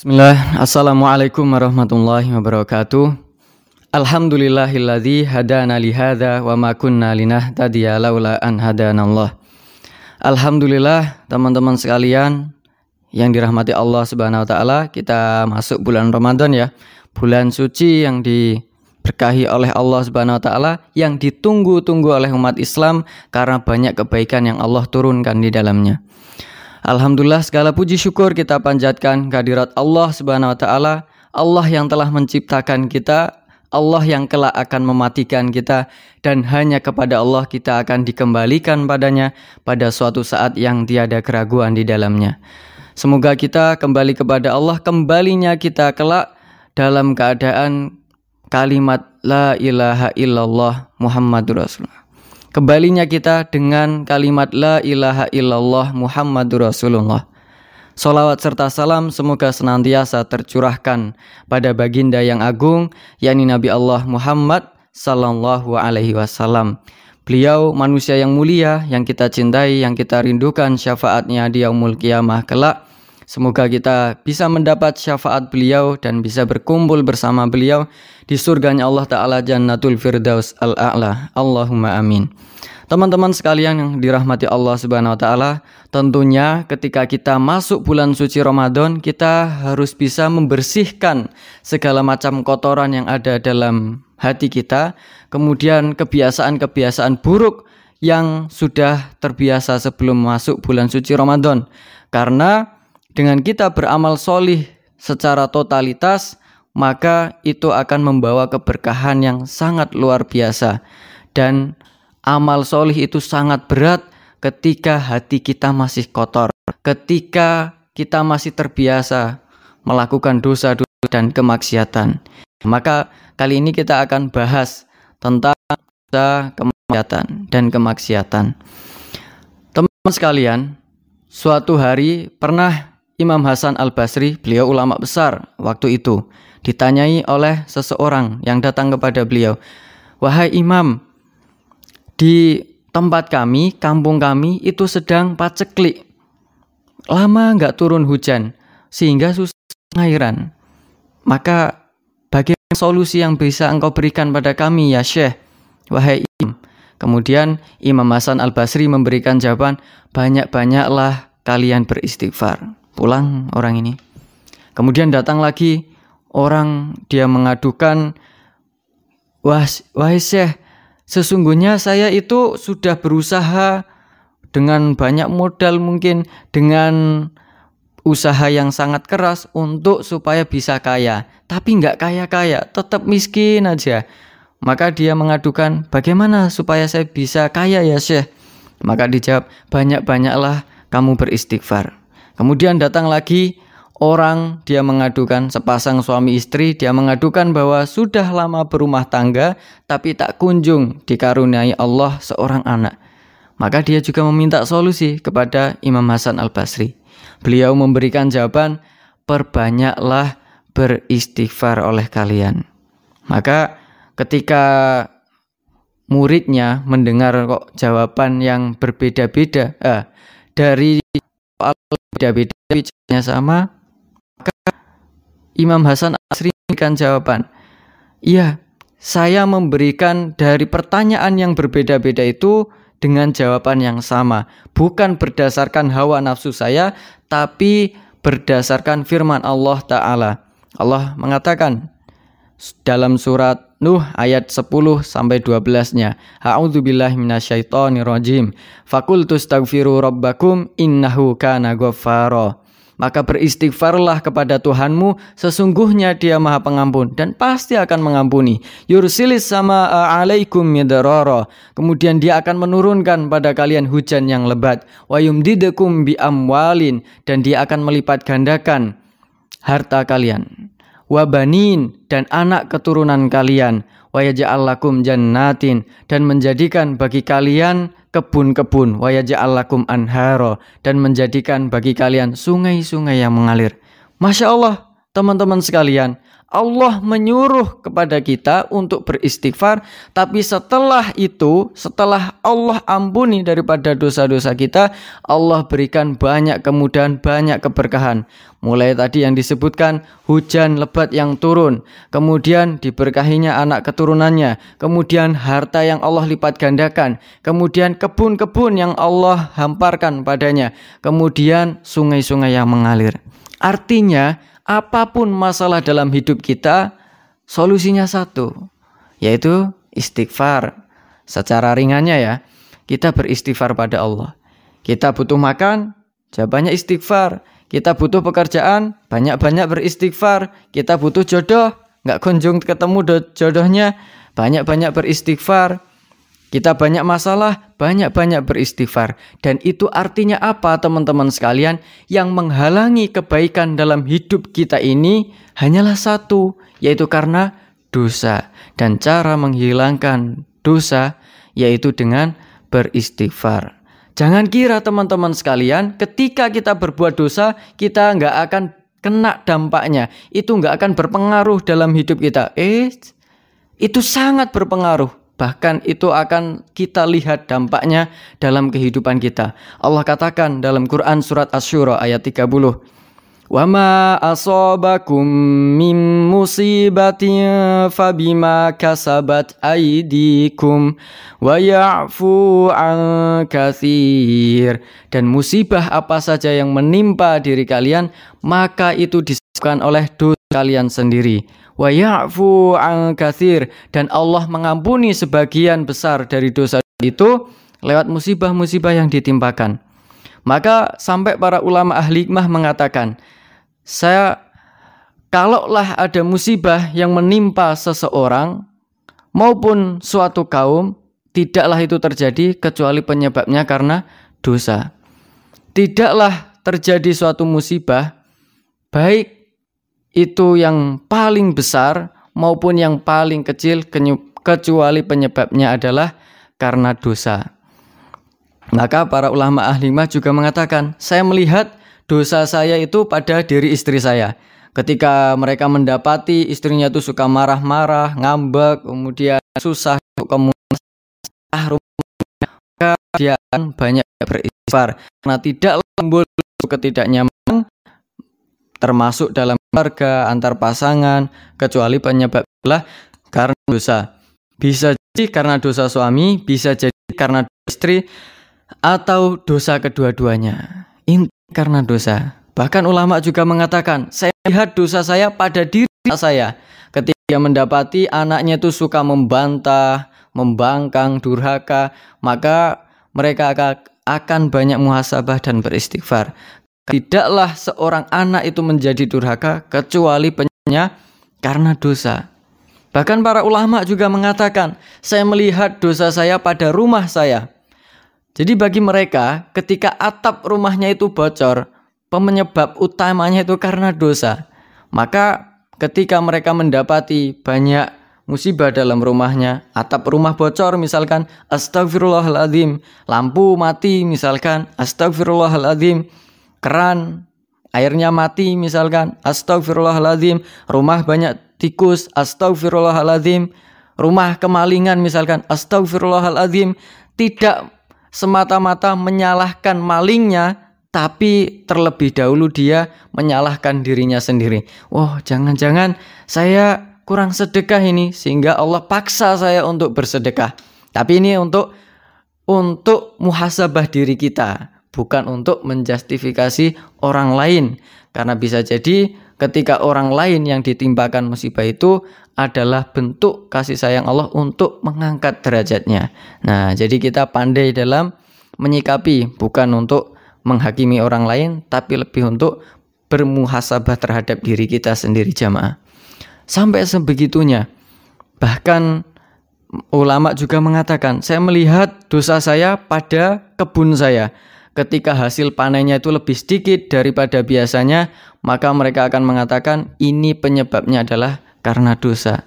Bismillah, Assalamualaikum warahmatullahi wabarakatuh. Alhamdulillahilladzi hadana lihada wa ma kunna linahtadiya laula an hadanallah. Alhamdulillah teman-teman sekalian yang dirahmati Allah Subhanahu wa taala, kita masuk bulan Ramadan ya. Bulan suci yang diberkahi oleh Allah Subhanahu wa taala, yang ditunggu-tunggu oleh umat Islam karena banyak kebaikan yang Allah turunkan di dalamnya. Alhamdulillah, segala puji syukur kita panjatkan kehadirat Allah Subhanahu wa taala, Allah yang telah menciptakan kita, Allah yang kelak akan mematikan kita, dan hanya kepada Allah kita akan dikembalikan padanya pada suatu saat yang tiada keraguan di dalamnya. Semoga kita kembali kepada Allah, kembalinya kita kelak dalam keadaan kalimat la ilaha illallah Muhammadur Rasulullah. Kembalinya kita dengan kalimat la ilaha illallah Muhammadur Rasulullah. Salawat serta salam semoga senantiasa tercurahkan pada baginda yang agung, yakni Nabi Allah Muhammad sallallahu alaihi wasallam. Beliau manusia yang mulia, yang kita cintai, yang kita rindukan syafaatnya di yaumul qiyamah kelak. Semoga kita bisa mendapat syafaat beliau dan bisa berkumpul bersama beliau di surganya Allah Ta'ala, Jannatul Firdaus Al-A'la. Allahumma amin. Teman-teman sekalian yang dirahmati Allah Subhanahu wa taala, tentunya ketika kita masuk bulan suci Ramadan, kita harus bisa membersihkan segala macam kotoran yang ada dalam hati kita, kemudian kebiasaan-kebiasaan buruk yang sudah terbiasa sebelum masuk bulan suci Ramadan. Karena dengan kita beramal solih secara totalitas, maka itu akan membawa keberkahan yang sangat luar biasa. Dan amal solih itu sangat berat ketika hati kita masih kotor, ketika kita masih terbiasa melakukan dosa-dosa dan kemaksiatan. Maka kali ini kita akan bahas tentang dosa, kemaksiatan dan kemaksiatan. Teman-teman sekalian, suatu hari pernah Imam Hasan Al-Basri, beliau ulama besar waktu itu, ditanyai oleh seseorang yang datang kepada beliau, "Wahai Imam, di tempat kami, kampung kami itu sedang paceklik. Lama nggak turun hujan, sehingga susah pengairan. Maka bagaimana solusi yang bisa engkau berikan pada kami ya Syekh, wahai Imam?" Kemudian Imam Hasan Al-Basri memberikan jawaban, "Banyak-banyaklah kalian beristighfar." Pulang orang ini. Kemudian datang lagi orang, dia mengadukan, "Wahai Syekh, sesungguhnya saya itu sudah berusaha dengan banyak modal, mungkin dengan usaha yang sangat keras untuk supaya bisa kaya, tapi nggak kaya-kaya, tetap miskin aja." Maka dia mengadukan, "Bagaimana supaya saya bisa kaya ya Syekh?" Maka dijawab, "Banyak-banyaklah kamu beristighfar." Kemudian datang lagi orang, dia mengadukan, sepasang suami istri, dia mengadukan bahwa sudah lama berumah tangga tapi tak kunjung dikaruniai Allah seorang anak. Maka dia juga meminta solusi kepada Imam Hasan Al-Basri. Beliau memberikan jawaban, "Perbanyaklah beristighfar oleh kalian." Maka ketika muridnya mendengar kok jawaban yang berbeda-beda, dari beda-beda bicaranya sama, maka Imam Hasan Al-Basri memberikan jawaban, "Iya, saya memberikan dari pertanyaan yang berbeda-beda itu dengan jawaban yang sama, bukan berdasarkan hawa nafsu saya, tapi berdasarkan firman Allah Ta'ala." Allah mengatakan dalam surat Nuh ayat 10-12-nya, "A'udzubillahi minasyaitonirrajim. Faqultu astaghfiru rabbakum innahu kana ghaffara." Maka beristighfarlah kepada Tuhanmu, sesungguhnya Dia Maha Pengampun dan pasti akan mengampuni. Yursilis sama alaikum midrara. Kemudian Dia akan menurunkan pada kalian hujan yang lebat. Wa yumdidukum bi amwalin, dan Dia akan melipat gandakan harta kalian. Wabanin, dan anak keturunan kalian. Wa yaj'al lakum jannatin, dan menjadikan bagi kalian kebun-kebun. Wa yaj'al lakum anhara, dan menjadikan bagi kalian sungai-sungai yang mengalir. Masya Allah, teman-teman sekalian, Allah menyuruh kepada kita untuk beristighfar, tapi setelah itu, setelah Allah ampuni daripada dosa-dosa kita, Allah berikan banyak kemudahan, banyak keberkahan. Mulai tadi yang disebutkan hujan lebat yang turun, kemudian diberkahinya anak keturunannya, kemudian harta yang Allah lipat gandakan, kemudian kebun-kebun yang Allah hamparkan padanya, kemudian sungai-sungai yang mengalir. Artinya, apapun masalah dalam hidup kita, solusinya satu, yaitu istighfar. Secara ringannya ya, kita beristighfar pada Allah. Kita butuh makan, jawabannya istighfar. Kita butuh pekerjaan, banyak-banyak beristighfar. Kita butuh jodoh, nggak kunjung ketemu jodohnya, banyak-banyak beristighfar. Kita banyak masalah, banyak-banyak beristighfar. Dan itu artinya apa teman-teman sekalian? Yang menghalangi kebaikan dalam hidup kita ini hanyalah satu, yaitu karena dosa. Dan cara menghilangkan dosa yaitu dengan beristighfar. Jangan kira teman-teman sekalian, ketika kita berbuat dosa, kita nggak akan kena dampaknya. Itu nggak akan berpengaruh dalam hidup kita. Itu sangat berpengaruh. Bahkan itu akan kita lihat dampaknya dalam kehidupan kita. Allah katakan dalam Quran surat Asy-Syura ayat 30. Wa ma asabakum min musibatin fabima kasabat aydikum wa ya'fu an katsir. Dan musibah apa saja yang menimpa diri kalian, maka itu disebabkan oleh dosa kalian sendiri. Wa ya'fu an katsir, dan Allah mengampuni sebagian besar dari dosa itu lewat musibah-musibah yang ditimpakan. Maka sampai para ulama ahli hikmah mengatakan, kalaulah ada musibah yang menimpa seseorang maupun suatu kaum, tidaklah itu terjadi kecuali penyebabnya karena dosa. Tidaklah terjadi suatu musibah, baik itu yang paling besar maupun yang paling kecil, kecuali penyebabnya adalah karena dosa. Maka para ulama ahli hikmah juga mengatakan, saya melihat dosa saya itu pada diri istri saya. Ketika mereka mendapati istrinya itu suka marah-marah, ngambek, kemudian susah kemudian dia akan banyak beristighfar karena tidak timbul ketidaknyamanan termasuk dalam keluarga, antar pasangan, kecuali penyebabnya karena dosa. Bisa jadi karena dosa suami, bisa jadi karena istri, atau dosa kedua-duanya. Karena dosa. Bahkan ulama juga mengatakan, saya lihat dosa saya pada diri saya. Ketika mendapati anaknya itu suka membantah, membangkang, durhaka, maka mereka akan banyak muhasabah dan beristighfar. Tidaklah seorang anak itu menjadi durhaka kecuali penyebabnya karena dosa. Bahkan para ulama juga mengatakan, saya melihat dosa saya pada rumah saya. Jadi bagi mereka, ketika atap rumahnya itu bocor, penyebab utamanya itu karena dosa. Maka ketika mereka mendapati banyak musibah dalam rumahnya, atap rumah bocor misalkan, astagfirullahaladzim, lampu mati misalkan, astagfirullahaladzim, keran airnya mati misalkan, astagfirullahaladzim, rumah banyak tikus, astagfirullahaladzim, rumah kemalingan misalkan, astagfirullahaladzim. Tidak semata-mata menyalahkan malingnya, tapi terlebih dahulu dia menyalahkan dirinya sendiri. Wah, jangan-jangan saya kurang sedekah ini, sehingga Allah paksa saya untuk bersedekah. Tapi ini untuk muhasabah diri kita, bukan untuk menjustifikasi orang lain. Karena bisa jadi ketika orang lain yang ditimpakan musibah itu adalah bentuk kasih sayang Allah untuk mengangkat derajatnya. Nah, jadi kita pandai dalam menyikapi, bukan untuk menghakimi orang lain, tapi lebih untuk bermuhasabah terhadap diri kita sendiri jamaah. Sampai sebegitunya. Bahkan ulama juga mengatakan, saya melihat dosa saya pada kebun saya. Ketika hasil panennya itu lebih sedikit daripada biasanya, maka mereka akan mengatakan ini penyebabnya adalah karena dosa.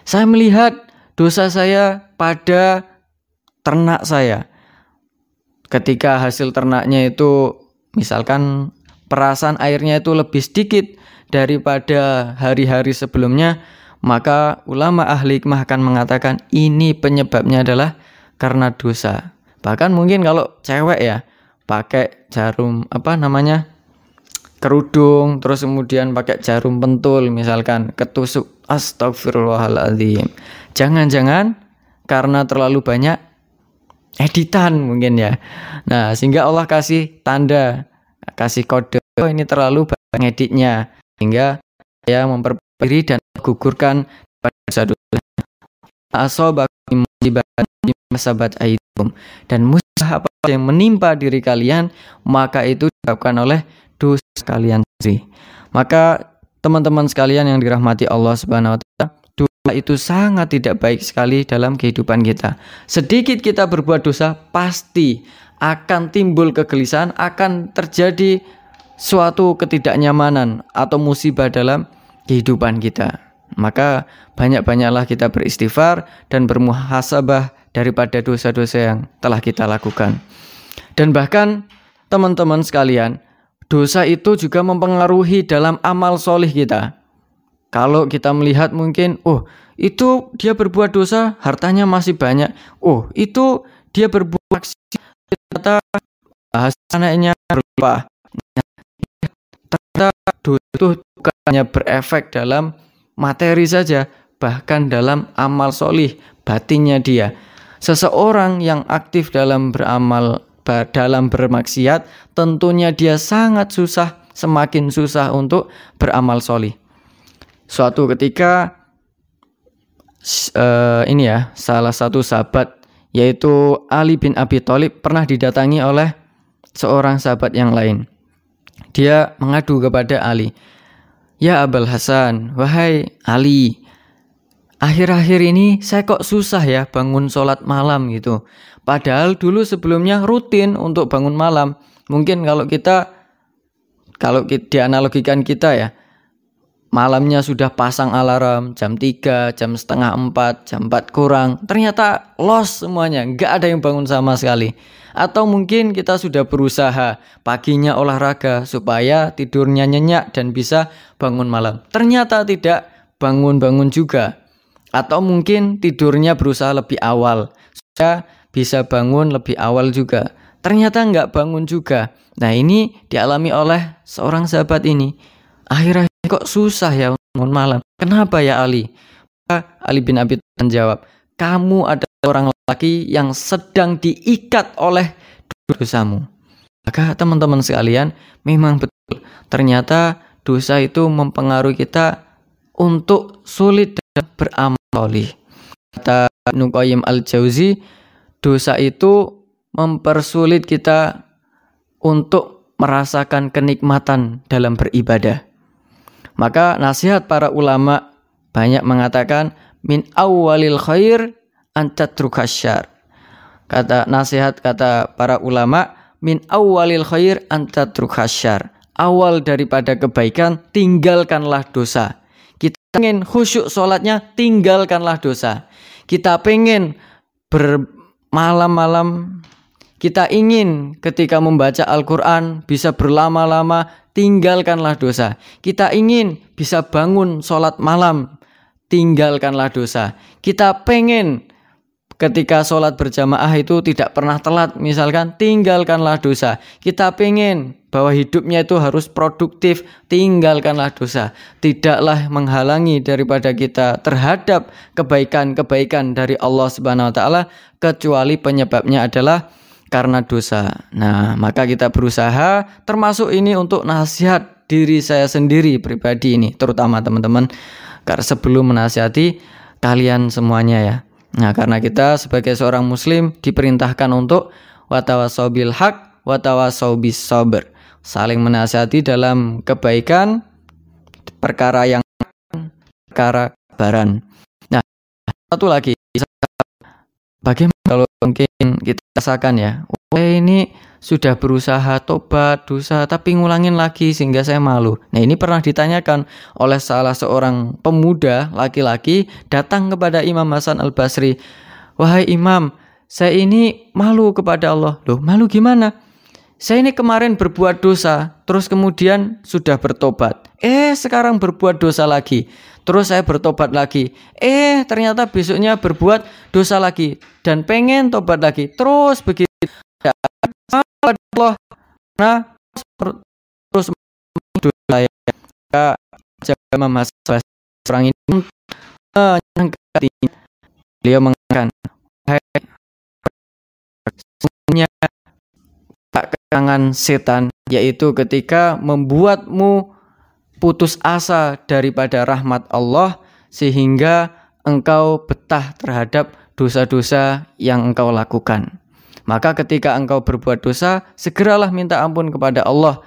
Saya melihat dosa saya pada ternak saya. Ketika hasil ternaknya itu misalkan perasan airnya itu lebih sedikit daripada hari-hari sebelumnya, maka ulama ahli hikmah akan mengatakan ini penyebabnya adalah karena dosa. Bahkan mungkin kalau cewek ya, pakai jarum kerudung, terus kemudian pakai jarum pentul, misalkan ketusuk, astagfirullahaladzim. Jangan-jangan karena terlalu banyak editan mungkin ya. Nah, sehingga Allah kasih tanda, kasih kode, oh ini terlalu banyak editnya, sehingga saya memperbaiki dan menggugurkan pada dosa-dosa. Asobakum musibatan masabat aidum, dan musibah apa yang menimpa diri kalian, maka itu disebabkan oleh dosa kalian sendiri. Maka teman-teman sekalian yang dirahmati Allah Subhanahu wa taala, dosa itu sangat tidak baik sekali dalam kehidupan kita. Sedikit kita berbuat dosa, pasti akan timbul kegelisahan, akan terjadi suatu ketidaknyamanan atau musibah dalam kehidupan kita. Maka banyak-banyaklah kita beristighfar dan bermuhasabah daripada dosa-dosa yang telah kita lakukan. Dan bahkan teman-teman sekalian, dosa itu juga mempengaruhi dalam amal solih kita. Kalau kita melihat mungkin, oh itu dia berbuat dosa, hartanya masih banyak. Oh itu dia berbuat maksiat, ternyata hasilnya berlimpah. Ternyata dosa itu bukan hanya berefek dalam materi saja, bahkan dalam amal solih, batinnya dia. Seseorang yang aktif dalam beramal, dalam bermaksiat, tentunya dia sangat susah, semakin susah untuk beramal solih. Suatu ketika salah satu sahabat yaitu Ali bin Abi Thalib pernah didatangi oleh seorang sahabat yang lain. Dia mengadu kepada Ali, "Ya Abul Hasan, wahai Ali, akhir-akhir ini saya kok susah ya bangun sholat malam gitu. Padahal dulu sebelumnya rutin untuk bangun malam. Mungkin kalau dianalogikan kita ya, malamnya sudah pasang alarm jam 3, jam setengah 4, jam 4 kurang. Ternyata lost semuanya, nggak ada yang bangun sama sekali. Atau mungkin kita sudah berusaha paginya olahraga supaya tidurnya nyenyak dan bisa bangun malam. Ternyata tidak bangun-bangun juga. Atau mungkin tidurnya berusaha lebih awal supaya bisa bangun lebih awal juga. Ternyata nggak bangun juga. Nah ini dialami oleh seorang sahabat ini. Akhirnya kok susah ya bangun malam. Kenapa ya Ali? Ali bin Abi Thalib menjawab, kamu adalah orang lelaki yang sedang diikat oleh dosamu. Maka teman-teman sekalian, memang betul. Ternyata dosa itu mempengaruhi kita untuk sulit dan beramal solih. Kata Ibnu Qayyim al-Jauzi, dosa itu mempersulit kita untuk merasakan kenikmatan dalam beribadah. Maka nasihat para ulama banyak mengatakan min awwalil khair antatrukasyar. Nasihat para ulama min awwalil khair antatrukasyar. Awal daripada kebaikan, tinggalkanlah dosa. Kita pengen khusyuk sholatnya, tinggalkanlah dosa. Kita pengen bermalam-malam, kita ingin ketika membaca Al-Quran bisa berlama-lama, tinggalkanlah dosa. Kita ingin bisa bangun sholat malam, tinggalkanlah dosa. Kita pengen ketika sholat berjamaah itu tidak pernah telat, misalkan, tinggalkanlah dosa. Kita pengen bahwa hidupnya itu harus produktif, tinggalkanlah dosa. Tidaklah menghalangi daripada kita terhadap kebaikan-kebaikan dari Allah Subhanahu wa taala, kecuali penyebabnya adalah karena dosa. Nah, maka kita berusaha, termasuk ini untuk nasihat diri saya sendiri pribadi ini, terutama teman-teman, karena sebelum menasihati kalian semuanya ya. Nah, karena kita sebagai seorang muslim diperintahkan untuk watawasau bil haq, watawasau bis sabr, saling menasihati dalam kebaikan, perkara yang perkara kebaran. Nah, satu lagi, bagaimana kalau mungkin kita rasakan ya, ini sudah berusaha tobat dosa tapi ngulangin lagi sehingga saya malu. Nah, ini pernah ditanyakan oleh salah seorang pemuda laki-laki datang kepada Imam Hasan Al-Basri. Wahai Imam, saya ini malu kepada Allah. Loh, malu gimana? saya ini kemarin berbuat dosa, terus kemudian sudah bertobat. Sekarang berbuat dosa lagi, terus saya bertobat lagi. Ternyata besoknya berbuat dosa lagi dan pengen tobat lagi. Terus begitu. Allah, nah terus dosa ya. Jaga memasak orang ini beliau mengatakan, sesungguhnya kekangan setan, yaitu ketika membuatmu putus asa daripada rahmat Allah sehingga engkau betah terhadap dosa-dosa yang engkau lakukan. Maka ketika engkau berbuat dosa, segeralah minta ampun kepada Allah.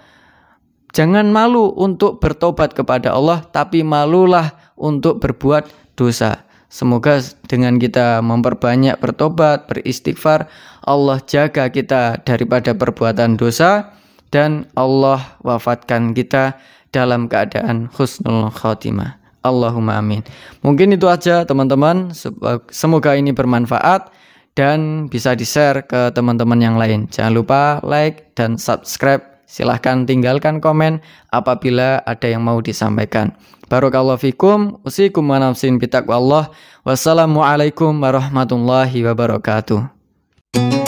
Jangan malu untuk bertobat kepada Allah, tapi malulah untuk berbuat dosa. Semoga dengan kita memperbanyak bertobat, beristighfar, Allah jaga kita daripada perbuatan dosa dan Allah wafatkan kita dalam keadaan husnul khotimah. Allahumma amin. Mungkin itu aja teman-teman. Semoga ini bermanfaat dan bisa di-share ke teman-teman yang lain. Jangan lupa like dan subscribe. Silahkan tinggalkan komen apabila ada yang mau disampaikan. Barakallahu fikum. Usikum wa nafsin bitaqwallah. Wassalamualaikum warahmatullahi wabarakatuh.